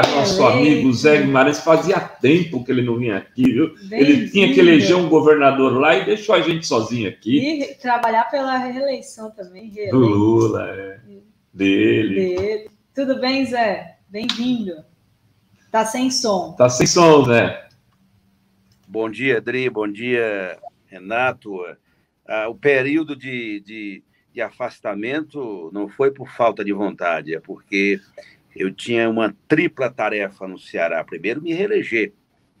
nosso amigo Zé Guimarães, fazia tempo que ele não vinha aqui, viu? Ele tinha que eleger um governador lá e deixou a gente sozinho aqui. E trabalhar pela reeleição também. Do Lula, dele. Tudo bem, Zé? Bem-vindo. Tá sem som. Tá sem som, Zé. Bom dia, Adri. Bom dia, Renato. O período de afastamento não foi por falta de vontade, é porque eu tinha uma tripla tarefa no Ceará. Primeiro, me reeleger.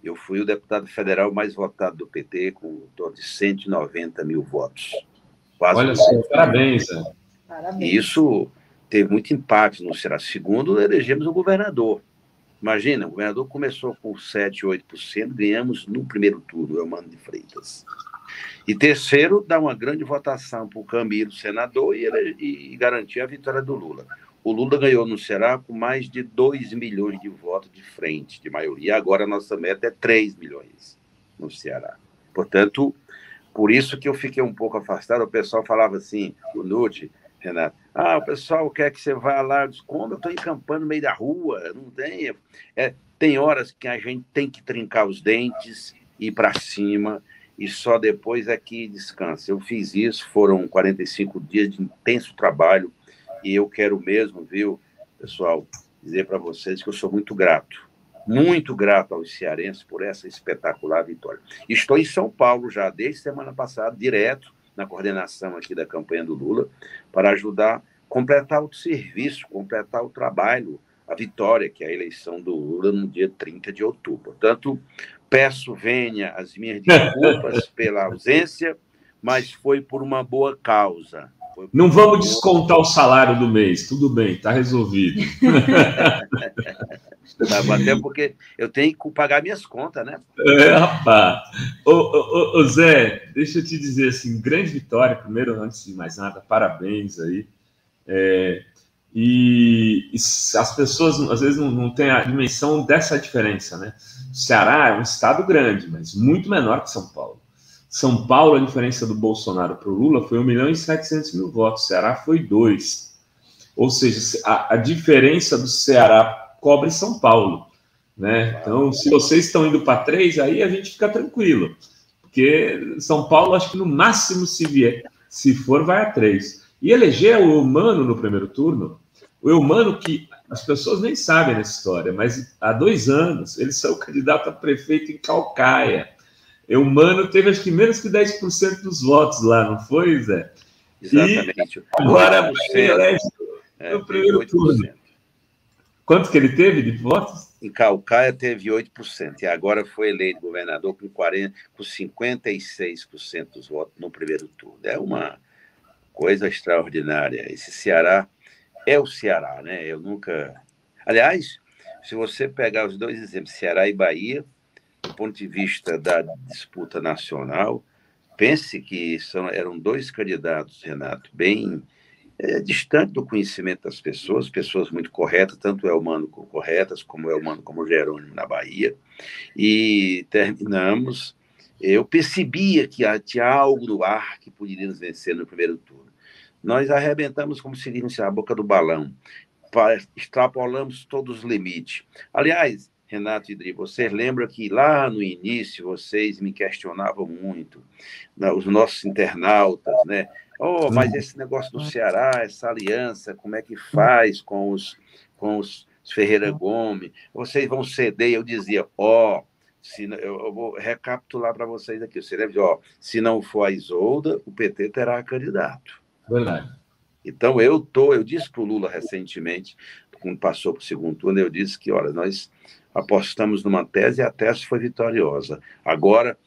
Eu fui o deputado federal mais votado do PT, com um torno de 190 mil votos. Olha só, parabéns, Zé. Parabéns. E isso teve muito impacto no Ceará. Segundo, elegemos o governador. Imagina, o governador começou com 7%, 8%, ganhamos no primeiro turno, Eumano de Freitas. E terceiro, dá uma grande votação para o Camilo, senador, e garantir a vitória do Lula. O Lula ganhou no Ceará com mais de 2 milhões de votos de frente, de maioria. Agora a nossa meta é 3 milhões no Ceará. Portanto, por isso que eu fiquei um pouco afastado. O pessoal falava assim, o Nude, Renato, o pessoal quer que você vá lá. Eu disse, como eu estou encampando no meio da rua? Não tem. Tem horas que a gente tem que trincar os dentes, ir para cima, e só depois é que descansa. Eu fiz isso, foram 45 dias de intenso trabalho, e eu quero mesmo, viu, pessoal, dizer para vocês que eu sou muito grato aos cearenses por essa espetacular vitória. Estou em São Paulo já, desde semana passada, direto na coordenação aqui da campanha do Lula, para ajudar a completar o serviço, completar o trabalho, a vitória, que é a eleição do Lula no dia 30 de outubro. Portanto, peço venha as minhas desculpas pela ausência, mas foi por uma boa causa. Não vamos descontar o salário do mês, tudo bem, está resolvido. Até porque eu tenho que pagar minhas contas, né? Rapaz. Ô, Zé, deixa eu te dizer assim, grande vitória, primeiro, antes de mais nada, parabéns aí. E as pessoas, às vezes, não têm a dimensão dessa diferença, né? O Ceará é um estado grande, mas muito menor que São Paulo. São Paulo, a diferença do Bolsonaro para o Lula foi 1.700.000 votos. O Ceará foi 2. Ou seja, a diferença do Ceará cobre São Paulo, né? Então, se vocês estão indo para 3, aí a gente fica tranquilo. Porque São Paulo, acho que no máximo, se for, vai a 3. E eleger o Eumano no primeiro turno, o Eumano que as pessoas nem sabem nessa história, mas há 2 anos ele saiu candidato a prefeito em Calcaia. Eumano teve acho que menos que 10% dos votos lá, não foi, Zé? Exatamente. E agora ele elege no primeiro turno. Quanto que ele teve de votos? Em Calcaia teve 8%, e agora foi eleito governador com 56% dos votos no primeiro turno. É uma coisa extraordinária. Esse Ceará é o Ceará, né? Eu nunca... Aliás, se você pegar os 2 exemplos, Ceará e Bahia, do ponto de vista da disputa nacional, pense que eram 2 candidatos, Renato, bem distante do conhecimento das pessoas muito corretas, tanto o Eumano corretas, como o Eumano como o Jerônimo na Bahia, e terminamos. Eu percebia que tinha algo no ar que poderíamos vencer no primeiro turno. Nós arrebentamos, como se diz, a boca do balão, extrapolamos todos os limites. Aliás, Renato e Dri, vocês lembram que lá no início vocês me questionavam muito, né, os nossos internautas, né? Mas esse negócio do Ceará, essa aliança, como é que faz com os Ferreira Gomes? Vocês vão ceder? Eu dizia, eu vou recapitular para vocês aqui. Você deve dizer, se não for a Isolda, o PT terá candidato. Verdade. Então, eu disse para o Lula recentemente, quando passou para o segundo turno, eu disse que, olha, nós apostamos numa tese e a tese foi vitoriosa. Agora,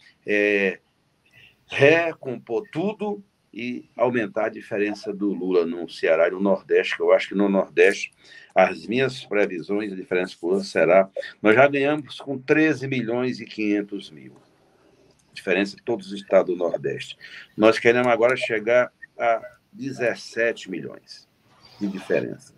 recompor tudo e aumentar a diferença do Lula no Ceará e no Nordeste, que eu acho que no Nordeste, as minhas previsões, a diferença do Lula será... Nós já ganhamos com 13.500.000. Diferença de todos os estados do Nordeste. Nós queremos agora chegar a 17 milhões de diferença.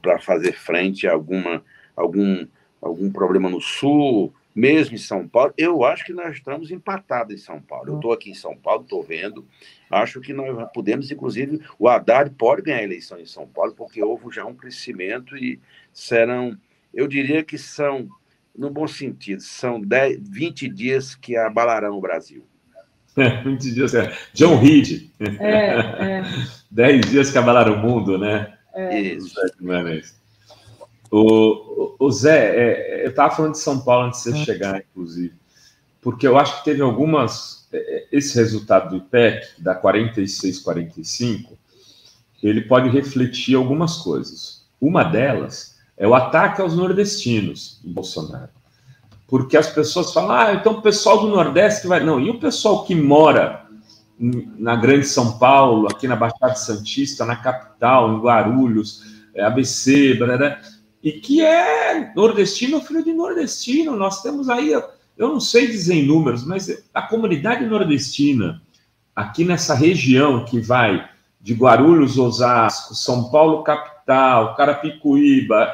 Para fazer frente a algum problema no Sul, mesmo em São Paulo. Eu acho que nós estamos empatados em São Paulo. Eu estou aqui em São Paulo, estou vendo. Acho que nós podemos, inclusive, o Haddad pode ganhar a eleição em São Paulo, porque houve já um crescimento e serão eu diria que são, no bom sentido, são 20 dias que abalarão o Brasil. 20 dias. John Reed. 10 dias que abalaram o mundo, né? Isso. O Zé, eu estava falando de São Paulo antes de você chegar, inclusive, porque eu acho que teve algumas. Esse resultado do IPEC, da 46, 45, ele pode refletir algumas coisas. Uma delas é o ataque aos nordestinos do Bolsonaro. Porque as pessoas falam, então o pessoal do Nordeste que vai. Não, e o pessoal que mora na Grande São Paulo, aqui na Baixada Santista, na capital, em Guarulhos, ABC, blá, e que é nordestino, filho de nordestino. Nós temos aí, eu não sei dizer em números, mas a comunidade nordestina, aqui nessa região que vai de Guarulhos, Osasco, São Paulo, capital, Carapicuíba,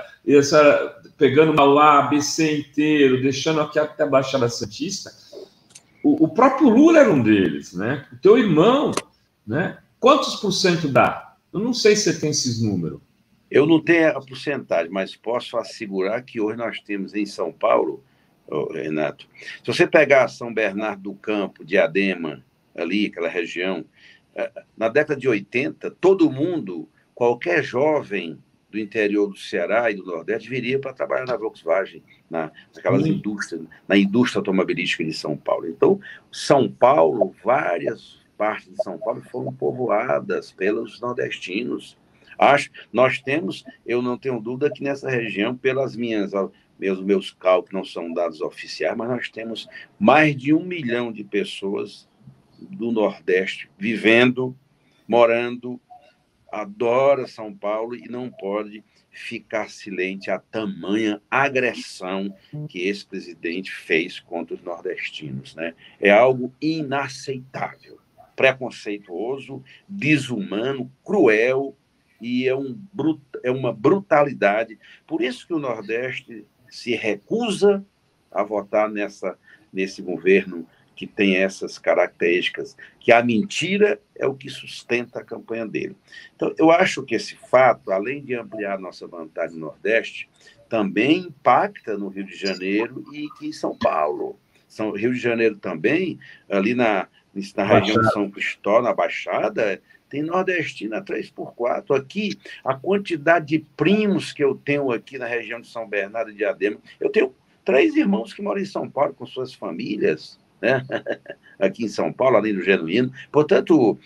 pegando Mauá, ABC inteiro, deixando aqui até a Baixada Santista, o próprio Lula era um deles, né? O teu irmão, né? Quantos por cento dá? Eu não sei se você tem esses números. Eu não tenho a porcentagem, mas posso assegurar que hoje nós temos em São Paulo, Renato, se você pegar São Bernardo do Campo, Diadema, ali, aquela região, na década de 80, todo mundo, qualquer jovem do interior do Ceará e do Nordeste viria para trabalhar na Volkswagen, naquelas indústrias, na indústria automobilística de São Paulo. Então, São Paulo, várias partes de São Paulo foram povoadas pelos nordestinos. Nós temos, eu não tenho dúvida que nessa região, pelas meus cálculos não são dados oficiais, mas nós temos mais de 1 milhão de pessoas do Nordeste vivendo, morando, adora São Paulo e não pode ficar silente a tamanha agressão que esse presidente fez contra os nordestinos, né? É algo inaceitável, preconceituoso, desumano, cruel, e é uma brutalidade. Por isso que o Nordeste se recusa a votar nesse governo que tem essas características, que a mentira é o que sustenta a campanha dele. Então, eu acho que esse fato, além de ampliar nossa vantagem no Nordeste, também impacta no Rio de Janeiro e aqui em São Paulo. Rio de Janeiro também, ali na região de São Cristóvão, na Baixada, tem nordestina 3x4. Aqui, a quantidade de primos que eu tenho aqui na região de São Bernardo e Diadema, eu tenho 3 irmãos que moram em São Paulo com suas famílias, né? Aqui em São Paulo, além do genuíno. Portanto,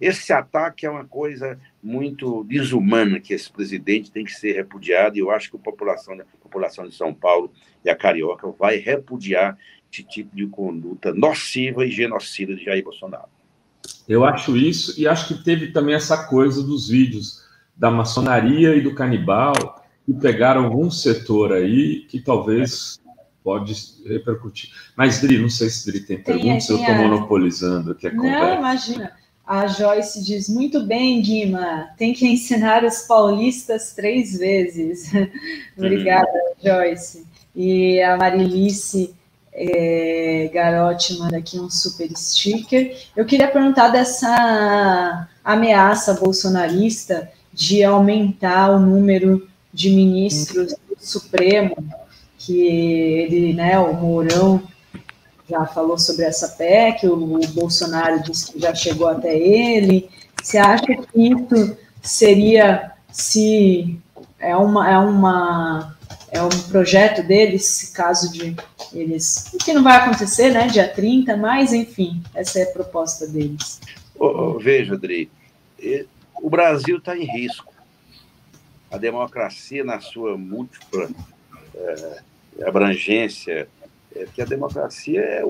esse ataque é uma coisa muito desumana que esse presidente tem que ser repudiado, e eu acho que a população de São Paulo e a carioca vai repudiar esse tipo de conduta nociva e genocida de Jair Bolsonaro. Eu acho isso, e acho que teve também essa coisa dos vídeos da maçonaria e do canibal, que pegaram algum setor aí que talvez pode repercutir. Mas, Dri, não sei se Dri tem perguntas, eu estou monopolizando aqui a conversa. Não, imagina. A Joyce diz, muito bem, Guima, tem que ensinar os paulistas 3 vezes. Obrigada, Joyce. E a Marilice Garotti manda aqui um super sticker. Eu queria perguntar dessa ameaça bolsonarista de aumentar o número de ministros do Supremo, que ele, né, o Mourão já falou sobre essa PEC, o Bolsonaro disse que já chegou até ele. Você acha que isso seria, se é um projeto deles, caso de eles, que não vai acontecer, né, dia 30, mas, enfim, essa é a proposta deles. Veja, Adri, o Brasil está em risco. A democracia, na sua múltipla abrangência, porque a democracia é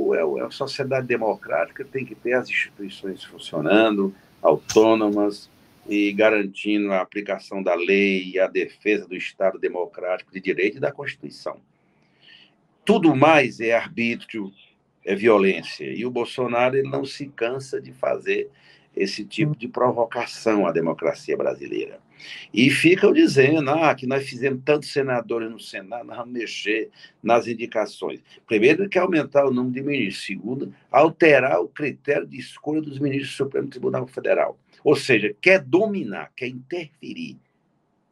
a sociedade democrática, tem que ter as instituições funcionando, autônomas, e garantindo a aplicação da lei e a defesa do Estado democrático de direito e da Constituição. Tudo mais é arbítrio, é violência. E o Bolsonaro ele não se cansa de fazer esse tipo de provocação à democracia brasileira. E ficam dizendo que nós fizemos tantos senadores no Senado, nós vamos mexer nas indicações. Primeiro, ele quer aumentar o número de ministros. Segundo, alterar o critério de escolha dos ministros do Supremo Tribunal Federal. Ou seja, quer dominar, quer interferir.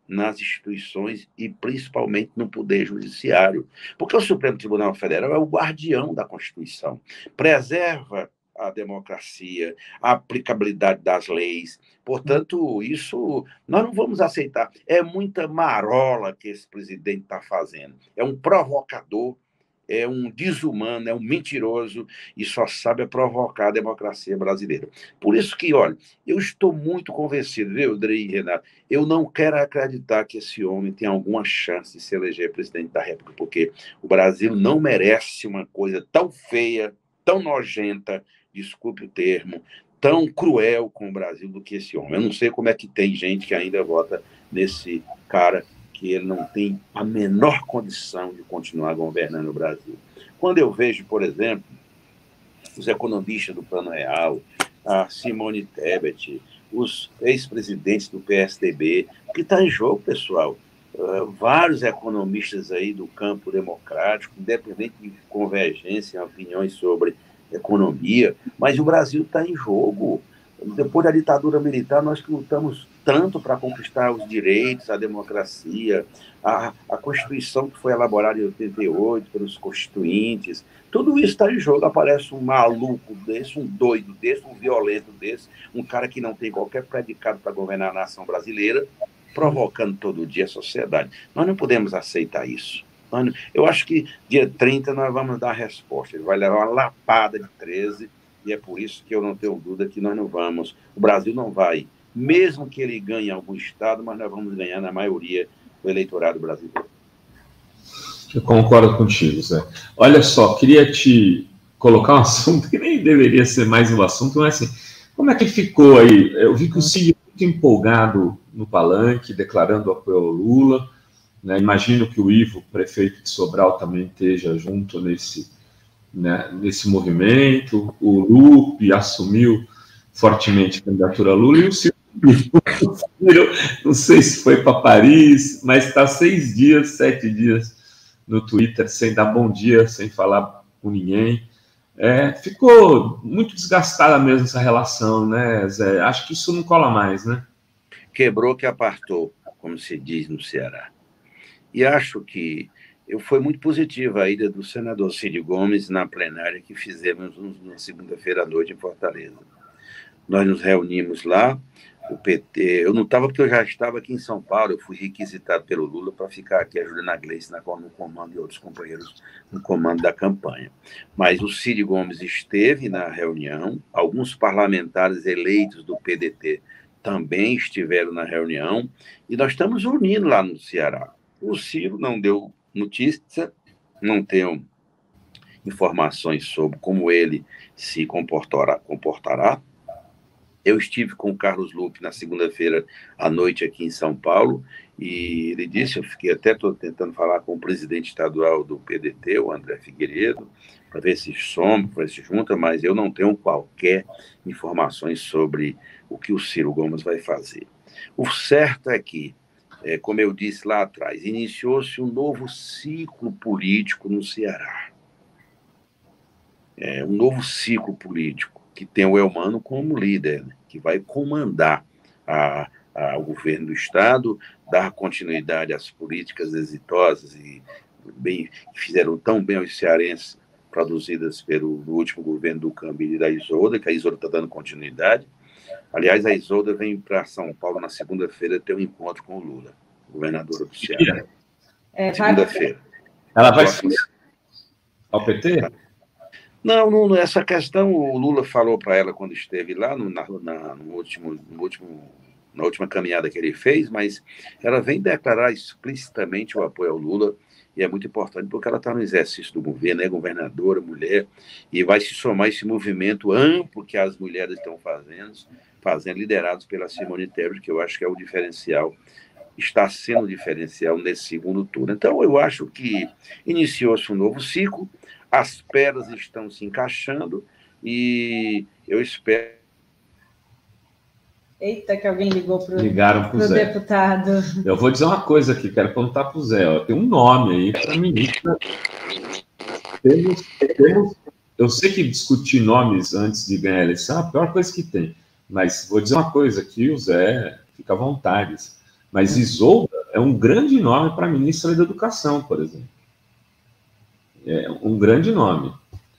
nas instituições e principalmente no Poder Judiciário. Porque o Supremo Tribunal Federal é o guardião da Constituição, preserva a democracia, a aplicabilidade das leis. Portanto, isso nós não vamos aceitar. É muita marola que esse presidente está fazendo. É um provocador, é um desumano, é um mentiroso e só sabe provocar a democracia brasileira. Por isso que, olha, eu estou muito convencido, viu, Drei e Renato? Eu não quero acreditar que esse homem tem alguma chance de se eleger presidente da República, porque o Brasil não merece uma coisa tão feia, tão nojenta, desculpe o termo, tão cruel com o Brasil do que esse homem. Eu não sei como é que tem gente que ainda vota nesse cara, que ele não tem a menor condição de continuar governando o Brasil. Quando eu vejo, por exemplo, os economistas do Plano Real, a Simone Tebet, os ex-presidentes do PSDB, o que está em jogo, pessoal? Vários economistas aí do campo democrático, independente de convergência em opiniões sobre economia, mas o Brasil está em jogo. Depois da ditadura militar, nós lutamos tanto para conquistar os direitos, a democracia, a Constituição que foi elaborada em 88 pelos constituintes. Tudo isso está em jogo. Aparece um maluco desse, um doido desse, um violento desse, um cara que não tem qualquer predicado para governar a nação brasileira, provocando todo dia a sociedade. Nós não podemos aceitar isso. Eu acho que dia 30 nós vamos dar a resposta. Ele vai levar uma lapada de 13, e é por isso que eu não tenho dúvida que nós não vamos. O Brasil não vai, mesmo que ele ganhe algum estado, mas nós vamos ganhar na maioria do eleitorado brasileiro. Eu concordo contigo, Zé. Olha só, queria te colocar um assunto que nem deveria ser mais um assunto, mas assim, como é que ficou aí? Eu vi que o Cid muito empolgado no palanque, declarando apoio ao Lula, né? Imagino que o Ivo, prefeito de Sobral, também esteja junto nesse movimento. O Lupe assumiu fortemente a candidatura a Lula, e o Ciro, não sei se foi para Paris, mas está 6 dias, 7 dias no Twitter, sem dar bom dia, sem falar com ninguém. Ficou muito desgastada mesmo essa relação, né, Zé? Acho que isso não cola mais, né? Quebrou que apartou, como se diz no Ceará. E acho que foi muito positiva a ida do senador Cid Gomes na plenária que fizemos na segunda-feira à noite em Fortaleza. Nós nos reunimos lá, o PT... Eu não estava porque eu já estava aqui em São Paulo, eu fui requisitado pelo Lula para ficar aqui ajudando a Gleice no comando e outros companheiros no comando da campanha. Mas o Cid Gomes esteve na reunião, alguns parlamentares eleitos do PDT também estiveram na reunião, e nós estamos unindo lá no Ceará. O Ciro não deu notícia, não tenho informações sobre como ele se comportará. Eu estive com o Carlos Lupe na segunda-feira à noite aqui em São Paulo, e ele disse, estou tentando falar com o presidente estadual do PDT, o André Figueiredo, para ver se junta, mas eu não tenho qualquer informações sobre o que o Ciro Gomes vai fazer. O certo é que, como eu disse lá atrás, iniciou-se um novo ciclo político no Ceará. Um novo ciclo político que tem o Elmano como líder, né, que vai comandar o governo do Estado, dar continuidade às políticas exitosas e que fizeram tão bem aos cearenses, produzidas pelo último governo do Camilo e da Isolda, que a Isolda está dando continuidade. Aliás, a Isolda vem para São Paulo na segunda-feira ter um encontro com o Lula, governadora do Ceará. Segunda-feira. Ela vai ao PT? Não, essa questão o Lula falou para ela quando esteve lá na última caminhada que ele fez, mas ela vem declarar explicitamente o apoio ao Lula, e é muito importante porque ela está no exercício do governo, é governadora, mulher, e vai se somar esse movimento amplo que as mulheres estão fazendo, liderados pela Simone Tebet, que eu acho que é o diferencial, está sendo o diferencial nesse segundo turno. Então, eu acho que iniciou-se um novo ciclo, as pedras estão se encaixando, e eu espero... Eita, que alguém ligou para o deputado. Eu vou dizer uma coisa aqui, quero contar para o Zé. Tem um nome aí para ministra. Eu sei que discutir nomes antes de ganhar a eleição é a pior coisa que tem, mas vou dizer uma coisa aqui, o Zé fica à vontade. Mas Isolda é um grande nome para a ministra da Educação, por exemplo. É um grande nome.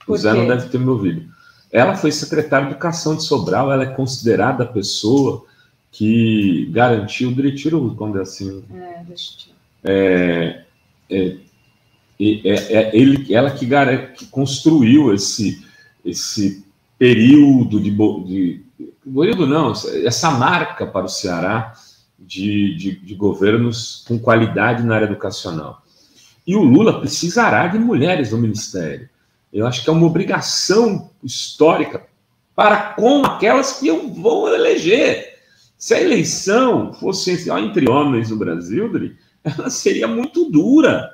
O Zé não deve ter me ouvido. Ela foi secretária de Educação de Sobral, ela é considerada a pessoa que garantiu, tiro quando é assim. Ela que construiu esse período período não, essa marca para o Ceará de governos com qualidade na área educacional. E o Lula precisará de mulheres no ministério. Eu acho que é uma obrigação histórica para com aquelas que vão eleger. Se a eleição fosse entre homens no Brasil, ela seria muito dura,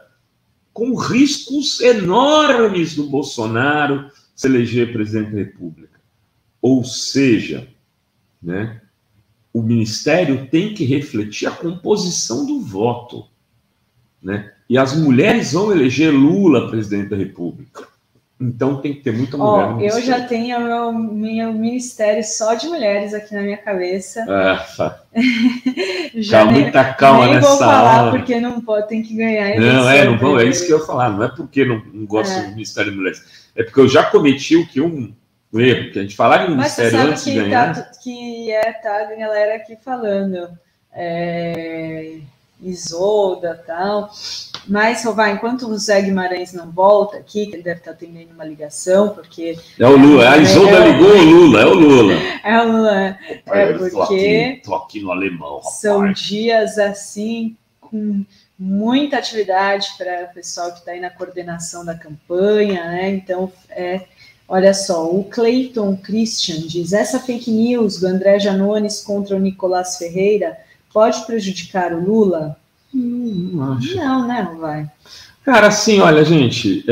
com riscos enormes do Bolsonaro se eleger presidente da República. Ou seja, né, o Ministério tem que refletir a composição do voto, né? E as mulheres vão eleger Lula presidente da República. Então tem que ter muita mulher no ministério. Eu já tenho meu ministério só de mulheres aqui na minha cabeça. Já muita calma nem nessa vou falar hora. Porque não pode, tem que ganhar. Não vão, é isso que eu ia falar. Não é porque não gosto do Ministério de Mulheres. É porque eu já cometi um erro, que a gente falar de ministério antes de ganhar. Tá a galera aqui falando. Isolda e tal. Mas, Rovai, enquanto o Zé Guimarães não volta aqui, que ele deve estar atendendo uma ligação, porque... É o Lula, a Isolda ligou o Lula, é o Lula. É o Lula, porque... Tô aqui no alemão, rapaz. São dias, assim, com muita atividade para o pessoal que está aí na coordenação da campanha, né? Então, olha só, o Clayton Christian diz, essa fake news do André Janones contra o Nicolás Ferreira pode prejudicar o Lula? Não acho. Não, né, vai. Cara, assim, olha, gente,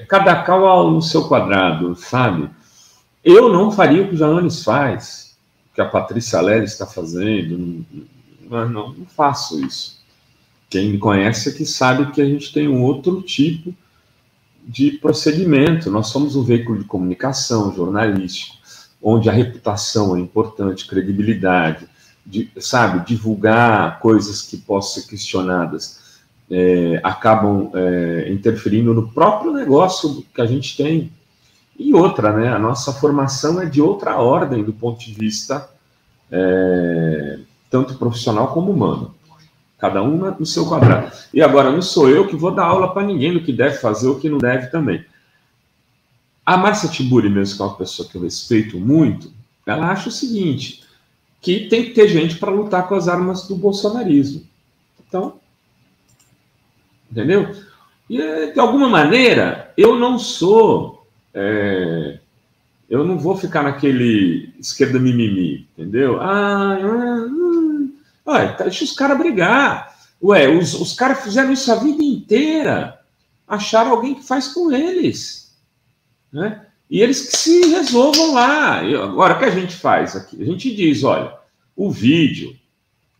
cada cal no seu quadrado, sabe? Eu não faria o que o Janones faz, o que a Patrícia Leri está fazendo, não faço isso. Quem me conhece aqui sabe que a gente tem um outro tipo de procedimento. Nós somos um veículo de comunicação jornalístico, onde a reputação é importante, credibilidade, divulgar coisas que possam ser questionadas, acabam interferindo no próprio negócio que a gente tem. E outra, né, a nossa formação é de outra ordem do ponto de vista tanto profissional como humano. Cada um no seu quadrado. E agora, não sou eu que vou dar aula para ninguém do que deve fazer ou que não deve também. A Márcia Tiburi, mesmo, que é uma pessoa que eu respeito muito, ela acha o seguinte, que tem que ter gente para lutar com as armas do bolsonarismo. Então, entendeu? E, de alguma maneira, eu não sou... eu não vou ficar naquele esquerda mimimi, entendeu? Deixa os caras brigar. Os caras fizeram isso a vida inteira. Acharam alguém que faz com eles. Né? E eles que se resolvam lá. Agora, o que a gente faz aqui? A gente diz, olha, o vídeo,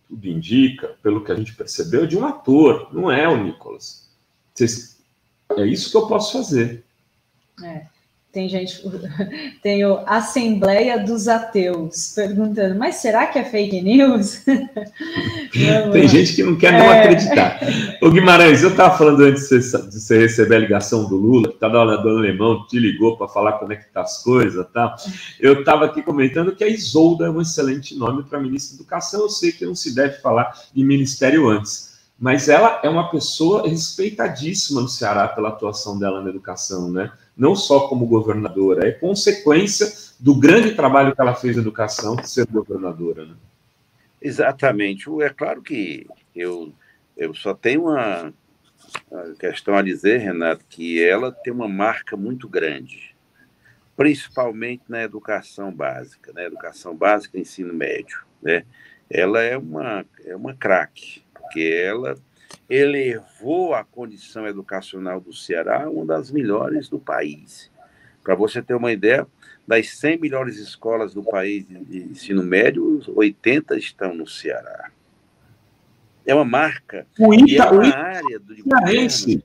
tudo indica, pelo que a gente percebeu, é de um ator, não é o Nicolas. É isso que eu posso fazer. Tem gente, tem o Assembleia dos Ateus perguntando, mas será que é fake news? Tem gente que não quer não acreditar. Ô Guimarães, eu estava falando antes de você receber a ligação do Lula, que estava lá do alemão, te ligou para falar como é que tá as coisas e tal. Eu estava aqui comentando que a Isolda é um excelente nome para ministra da Educação. Eu sei que não se deve falar de ministério antes, mas ela é uma pessoa respeitadíssima no Ceará pela atuação dela na educação, né? Não só como governadora, é consequência do grande trabalho que ela fez na educação de ser governadora. Né? Exatamente. É claro que eu só tenho uma questão a dizer, Renato, que ela tem uma marca muito grande, principalmente na educação básica, educação básica e ensino médio. Né? Ela é uma craque, porque ela elevou a condição educacional do Ceará a uma das melhores do país. Para você ter uma ideia, das 100 melhores escolas do país de ensino médio, 80 estão no Ceará. É uma marca. O ITA, é uma área do cearense.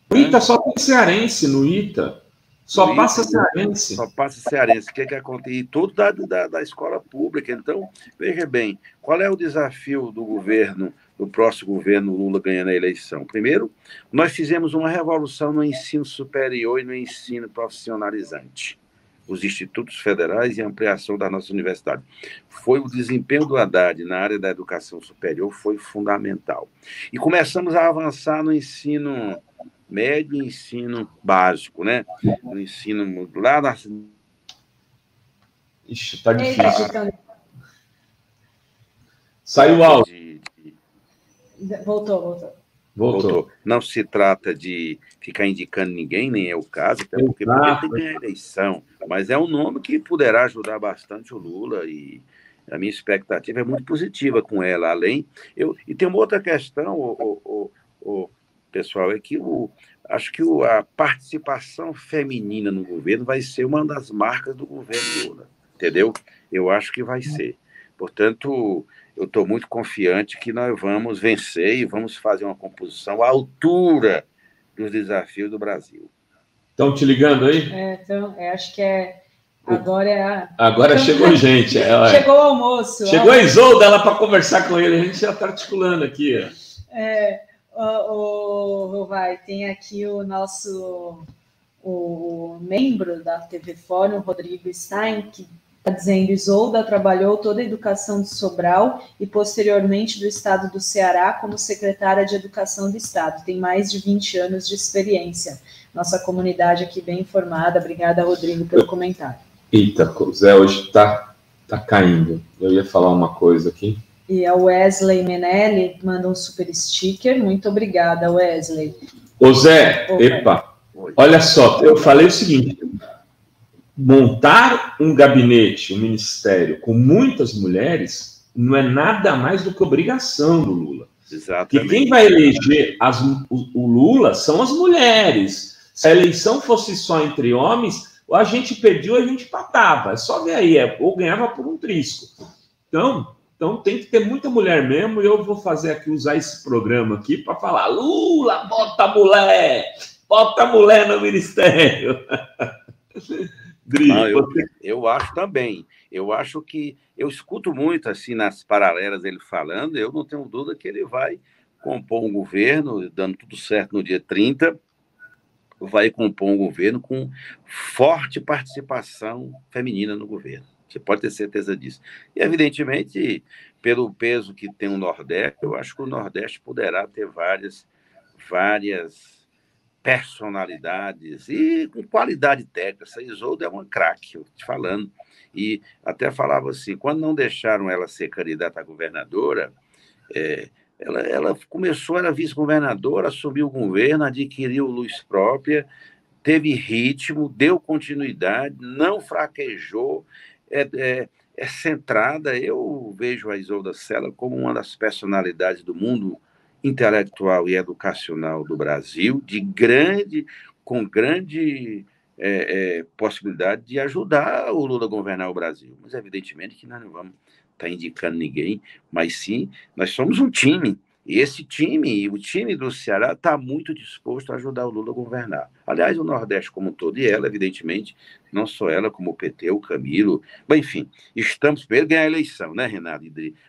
O ITA só tem cearense no ITA. Só passa cearense. Só passa cearense. O que acontece? E tudo da escola pública. Então, veja bem, qual é o desafio do governo do próximo governo Lula ganhando a eleição? Primeiro, nós fizemos uma revolução no ensino superior e no ensino profissionalizante, os institutos federais e a ampliação da nossa universidade. Foi o desempenho do Haddad na área da educação superior foi fundamental. E começamos a avançar no ensino médio e ensino básico, né? No ensino lá na... Ixi, tá difícil. Saiu o áudio. Voltou. Não se trata de ficar indicando ninguém, nem é o caso, até porque tem que ganhar a eleição. Mas é um nome que poderá ajudar bastante o Lula e a minha expectativa é muito positiva com ela. E tem uma outra questão, pessoal, é que acho que a participação feminina no governo vai ser uma das marcas do governo Lula, entendeu? Eu acho que vai ser. Portanto, eu estou muito confiante que nós vamos vencer e vamos fazer uma composição à altura dos desafios do Brasil. Estão te ligando aí? Acho que agora é a... Agora chegou gente. Chegou o almoço. Chegou a Isolda lá para conversar com ele. A gente já está articulando aqui. Tem aqui o membro da TV Fórum, Rodrigo Stein, que está dizendo: Isolda trabalhou toda a educação de Sobral e, posteriormente, do estado do Ceará como secretária de Educação do Estado. Tem mais de 20 anos de experiência. Nossa comunidade aqui bem informada. Obrigada, Rodrigo, pelo comentário. Eita, o Zé hoje está caindo. Eu ia falar uma coisa aqui. E a Wesley Menelli manda um super sticker. Muito obrigada, Wesley. Ô, Zé, epa, olha só, eu falei o seguinte: montar um gabinete, um ministério com muitas mulheres não é nada mais do que obrigação do Lula. Exatamente. E quem vai eleger o Lula são as mulheres. Se a eleição fosse só entre homens, ou a gente perdia ou a gente empatava. É só ver aí, ou ganhava por um trisco. Então tem que ter muita mulher mesmo, e eu vou usar esse programa aqui para falar: Lula, bota mulher no ministério. Eu acho também. Eu acho que eu escuto muito assim nas paralelas ele falando. Eu não tenho dúvida que ele vai compor um governo, dando tudo certo no dia 30, vai compor um governo com forte participação feminina no governo. Você pode ter certeza disso. E, evidentemente, pelo peso que tem o Nordeste, eu acho que o Nordeste poderá ter várias personalidades e com qualidade técnica. Essa Isolda é uma craque, eu te falando. E até falava assim, quando não deixaram ela ser candidata a governadora, ela começou, era vice-governadora, assumiu o governo, adquiriu luz própria, teve ritmo, deu continuidade, não fraquejou, é centrada. Eu vejo a Isolda Sela como uma das personalidades do mundo intelectual e educacional do Brasil, com grande possibilidade de ajudar o Lula a governar o Brasil. Mas, evidentemente, que nós não vamos estar indicando ninguém, mas sim, nós somos um time. E esse time, o time do Ceará, está muito disposto a ajudar o Lula a governar. Aliás, o Nordeste como um todo, e ela, evidentemente, não só ela, como o PT, o Camilo. Bom, enfim, estamos para ganhar a eleição, né, Renato?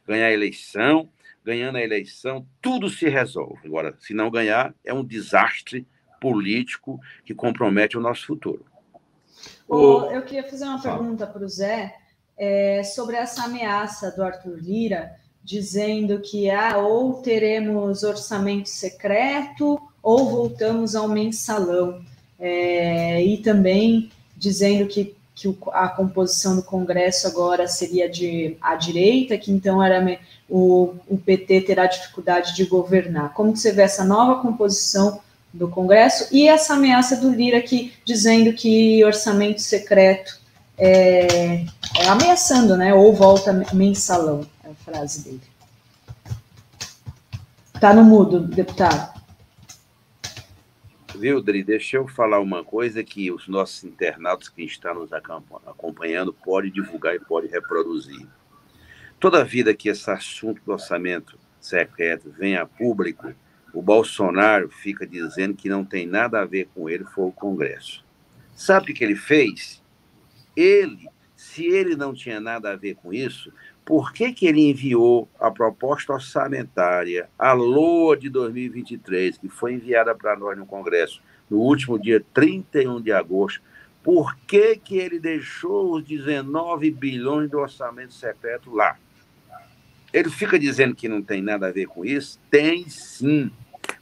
Ganhar a eleição, ganhando a eleição, tudo se resolve. Agora, se não ganhar, é um desastre político que compromete o nosso futuro. Eu queria fazer uma pergunta para o Zé sobre essa ameaça do Arthur Lira, dizendo que ou teremos orçamento secreto ou voltamos ao mensalão. E também dizendo que a composição do Congresso agora seria à direita, que então o PT terá dificuldade de governar. Como que você vê essa nova composição do Congresso e essa ameaça do Lira aqui, dizendo que orçamento secreto ameaçando, né? Ou volta mensalão, é a frase dele. Está no mudo, deputado. Viu, Dri? Deixa eu falar uma coisa que os nossos internautas que estão nos acompanhando podem divulgar e podem reproduzir. Toda vida que esse assunto do orçamento secreto vem a público, o Bolsonaro fica dizendo que não tem nada a ver com ele, foi o Congresso. Sabe o que ele fez? Se ele não tinha nada a ver com isso, por que ele enviou a proposta orçamentária, a LOA de 2023, que foi enviada para nós no Congresso no último dia 31 de agosto, por que ele deixou os 19 bilhões do orçamento secreto lá? Ele fica dizendo que não tem nada a ver com isso? Tem sim,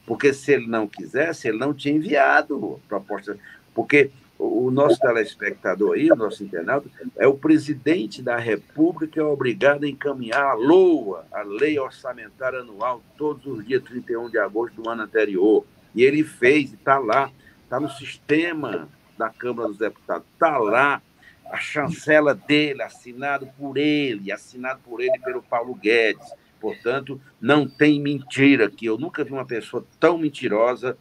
porque se ele não quisesse, ele não tinha enviado a proposta, porque o nosso telespectador aí, o nosso internauta, é o presidente da República que é obrigado a encaminhar a LOA, a Lei Orçamentária Anual, todos os dias 31 de agosto do ano anterior. E ele fez, e está lá, está no sistema da Câmara dos Deputados, está lá a chancela dele, assinado por ele pelo Paulo Guedes. Portanto, não tem mentira aqui. Eu nunca vi uma pessoa tão mentirosa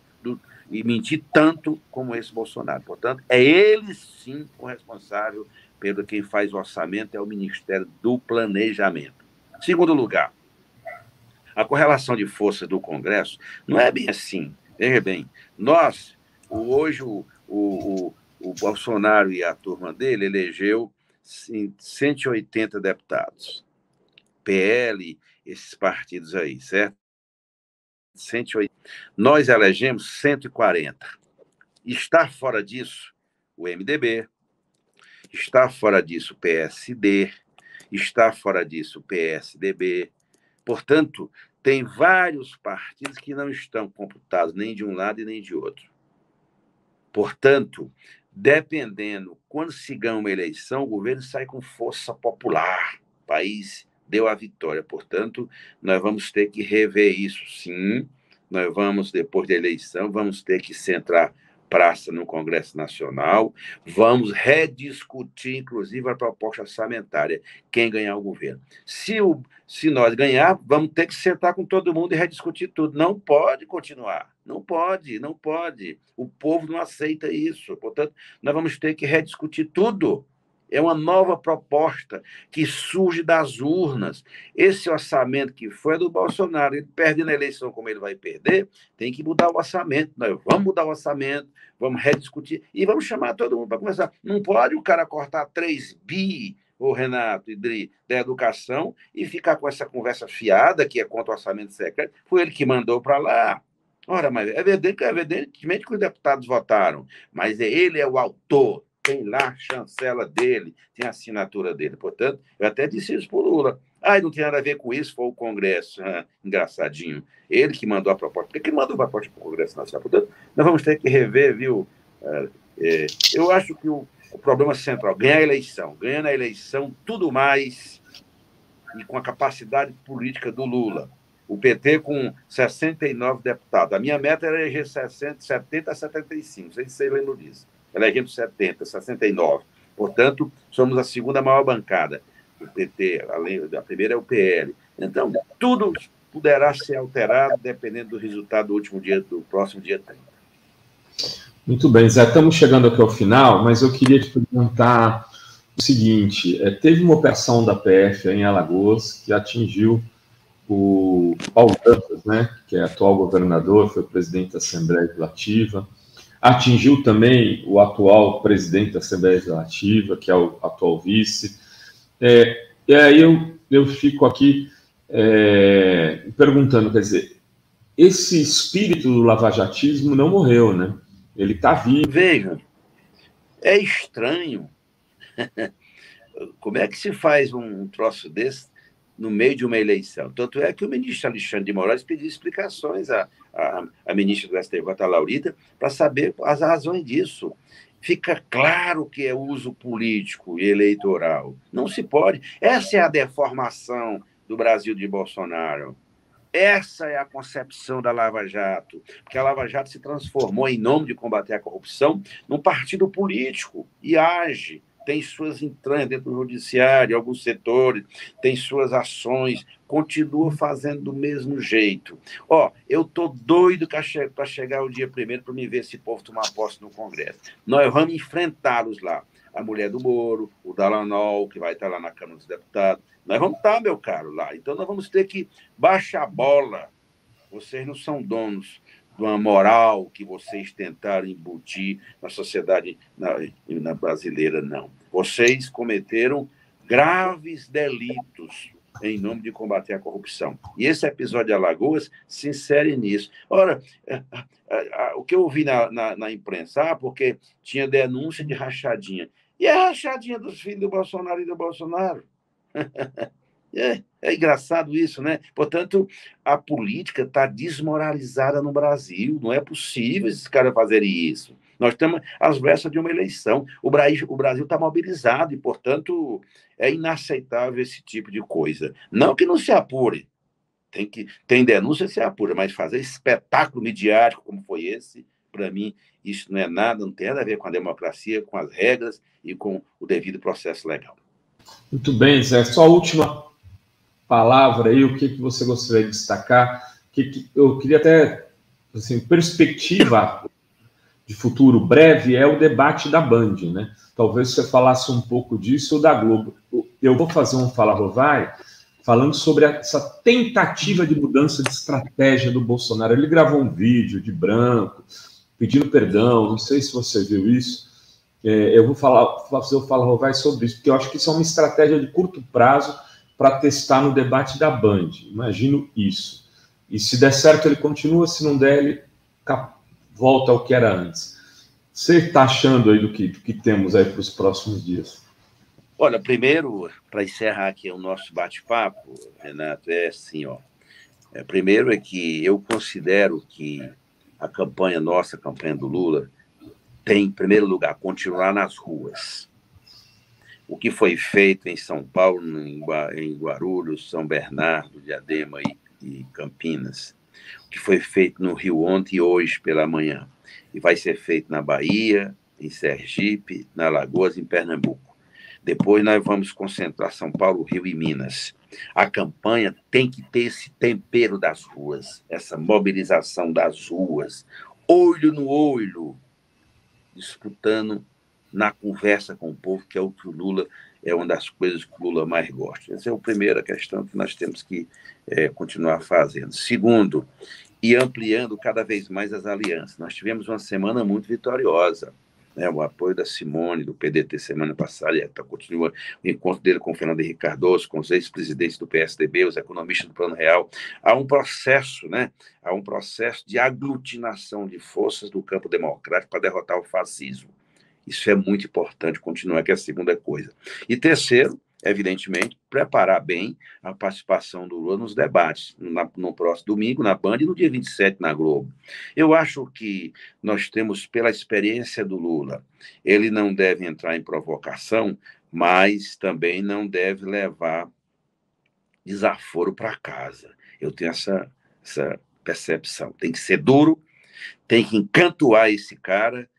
e mentir tanto como esse Bolsonaro. Portanto, é ele sim o responsável pelo quem faz o orçamento, é o Ministério do Planejamento. Segundo lugar, a correlação de forças do Congresso não é bem assim. Veja bem, hoje o Bolsonaro e a turma dele elegeu 180 deputados. PL, esses partidos aí, certo? 180. Nós elegemos 140. Está fora disso o MDB, está fora disso o PSD, está fora disso o PSDB. Portanto, tem vários partidos que não estão computados nem de um lado e nem de outro. Portanto, dependendo, quando se ganha uma eleição, o governo sai com força popular. O país deu a vitória. Portanto, nós vamos ter que rever isso, sim. Nós vamos, depois da eleição, vamos ter que centrar praça no Congresso Nacional. Vamos rediscutir, inclusive, a proposta orçamentária, quem ganhar o governo. Se nós ganhar, vamos ter que sentar com todo mundo e rediscutir tudo. Não pode continuar. Não pode. O povo não aceita isso. Portanto, nós vamos ter que rediscutir tudo. É uma nova proposta que surge das urnas. Esse orçamento que foi do Bolsonaro, ele perdendo a eleição como ele vai perder, tem que mudar o orçamento. Nós vamos mudar o orçamento, vamos rediscutir e vamos chamar todo mundo para conversar. Não pode o cara cortar 3 bi, o Renato e Dri, da educação e ficar com essa conversa fiada que é contra o orçamento secreto. Foi ele que mandou para lá. Ora, mas evidentemente que os deputados votaram, mas ele é o autor. Tem lá a chancela dele, tem a assinatura dele. Portanto, eu até disse isso para o Lula. Não tem nada a ver com isso, foi o Congresso. Engraçadinho. Ele que mandou a proposta. Por que ele mandou a proposta para o Congresso Nacional? Portanto, nós vamos ter que rever, viu? Eu acho que o problema central, ganhar a eleição. Ganhando a eleição, tudo mais, e com a capacidade política do Lula. O PT com 69 deputados. A minha meta era eleger 70 a 75. Não sei se vocês lembram disso. Elegemos 70, 69. Portanto, somos a segunda maior bancada. O PT, a primeira é o PL. Então, tudo poderá ser alterado dependendo do resultado do próximo dia 30. Muito bem, Zé. Estamos chegando aqui ao final, mas eu queria te perguntar o seguinte. Teve uma operação da PF em Alagoas que atingiu o Paulo Dantas, né, que é atual governador, foi presidente da Assembleia Legislativa. Atingiu também o atual presidente da Assembleia Legislativa, que é o atual vice. E aí eu fico aqui perguntando, quer dizer, esse espírito do lavajatismo não morreu, né? Ele está vivo. Veja, é estranho. Como é que se faz um troço desse no meio de uma eleição? Tanto é que o ministro Alexandre de Moraes pediu explicações à ministra do STJ, a Laurita, para saber as razões disso. Fica claro que é uso político e eleitoral. Não se pode. Essa é a deformação do Brasil de Bolsonaro. Essa é a concepção da Lava Jato, porque a Lava Jato se transformou, em nome de combater a corrupção, num partido político e age. Tem suas entranhas dentro do judiciário, alguns setores, tem suas ações, continua fazendo do mesmo jeito. Eu estou doido para chegar o dia 1º para me ver esse povo tomar posse no Congresso. Nós vamos enfrentá-los lá. A mulher do Moro, o Dallagnol, que vai estar lá na Câmara dos Deputados. Nós vamos estar, meu caro, lá. Então, nós vamos ter que baixar a bola. Vocês não são donos de uma moral que vocês tentaram embutir na sociedade na brasileira, não. Vocês cometeram graves delitos em nome de combater a corrupção. E esse episódio de Alagoas se insere nisso. Ora, o que eu ouvi na imprensa, porque tinha denúncia de rachadinha. E a rachadinha dos filhos do Bolsonaro e do Bolsonaro? É engraçado isso, né? Portanto, a política está desmoralizada no Brasil. Não é possível esses caras fazerem isso. Nós estamos às vésperas de uma eleição. O Brasil está mobilizado e, portanto, é inaceitável esse tipo de coisa. Não que não se apure. Tem denúncia, se apura, mas fazer espetáculo midiático como foi esse, para mim, isso não é nada, não tem nada a ver com a democracia, com as regras e com o devido processo legal. Muito bem, Zé. Só a última palavra aí, o que você gostaria de destacar? Eu queria até, assim, perspectiva de futuro breve é o debate da Band, né? Talvez você falasse um pouco disso ou da Globo. Eu vou fazer um Fala Rovai falando sobre essa tentativa de mudança de estratégia do Bolsonaro. Ele gravou um vídeo de branco, pedindo perdão, não sei se você viu isso. Eu vou fazer o Fala Rovai sobre isso, porque eu acho que isso é uma estratégia de curto prazo para testar no debate da Band. Imagino isso. E se der certo, ele continua, se não der, ele volta ao que era antes. Você está achando aí do que temos aí para os próximos dias? Olha, primeiro, para encerrar aqui o nosso bate-papo, Renato, é assim, primeiro é que eu considero que a campanha do Lula, tem, em primeiro lugar, continuar nas ruas. O que foi feito em São Paulo, em Guarulhos, São Bernardo, Diadema e Campinas, o que foi feito no Rio ontem e hoje pela manhã, e vai ser feito na Bahia, em Sergipe, na Alagoas, em Pernambuco. Depois nós vamos concentrar São Paulo, Rio e Minas. A campanha tem que ter esse tempero das ruas, essa mobilização das ruas, olho no olho, disputando na conversa com o povo, que é o que o Lula, é uma das coisas que o Lula mais gosta. Essa é a primeira questão que nós temos que continuar fazendo. Segundo, e ampliando cada vez mais as alianças. Nós tivemos uma semana muito vitoriosa, né? O apoio da Simone, do PDT, semana passada, e continua o encontro dele com o Fernando Henrique Cardoso, com os ex-presidentes do PSDB, os economistas do Plano Real. Há um processo, né? Há um processo de aglutinação de forças do campo democrático para derrotar o fascismo. Isso é muito importante continuar, que é a segunda coisa. E terceiro, evidentemente, preparar bem a participação do Lula nos debates, no próximo domingo, na Band, e no dia 27, na Globo. Eu acho que nós temos, pela experiência do Lula, ele não deve entrar em provocação, mas também não deve levar desaforo para casa. Eu tenho essa percepção. Tem que ser duro, tem que encantoar esse cara,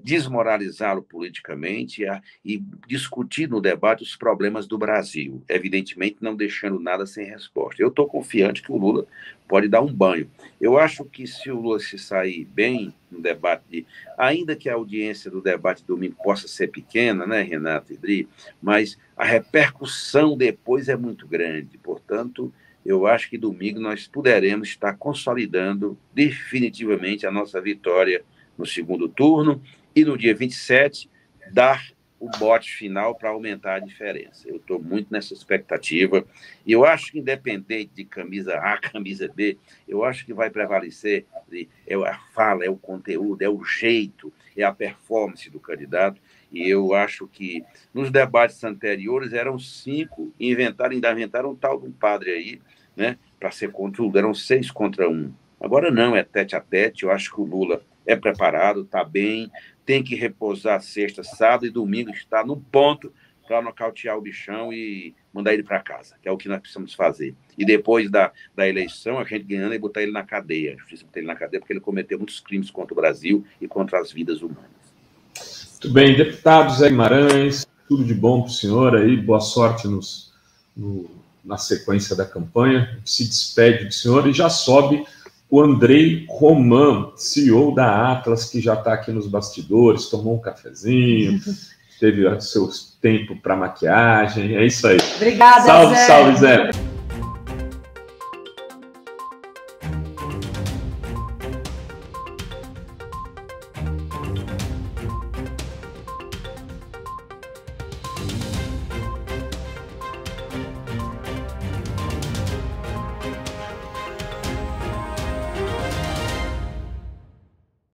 desmoralizá-lo politicamente e discutir no debate os problemas do Brasil, evidentemente não deixando nada sem resposta. Eu estou confiante que o Lula pode dar um banho. Eu acho que se o Lula se sair bem no debate, ainda que a audiência do debate domingo possa ser pequena, né, Renato e Dri, mas a repercussão depois é muito grande. Portanto, eu acho que domingo nós poderemos estar consolidando definitivamente a nossa vitória no segundo turno, e no dia 27, dar o bote final para aumentar a diferença. Eu estou muito nessa expectativa, e eu acho que, independente de camisa A, camisa B, eu acho que vai prevalecer a fala, é o conteúdo, é o jeito, é a performance do candidato, e eu acho que nos debates anteriores eram 5, e ainda inventaram um tal de um padre aí, né, para ser contra o Lula, eram 6 contra 1. Agora não, é tete a tete. Eu acho que o Lula é preparado, está bem, tem que repousar sexta, sábado e domingo, está no ponto para nocautear o bichão e mandar ele para casa, que é o que nós precisamos fazer. E depois da eleição, a gente ganhando e botar ele na cadeia. A justiça botar ele na cadeia porque ele cometeu muitos crimes contra o Brasil e contra as vidas humanas. Muito bem, deputado Zé Guimarães, tudo de bom para o senhor aí, boa sorte na sequência da campanha. Se despede do senhor e já sobe o Andrei Roman, CEO da Atlas, que já está aqui nos bastidores, tomou um cafezinho, teve seu tempo para maquiagem, é isso aí. Obrigada, salve, Zé. Salve, Zé.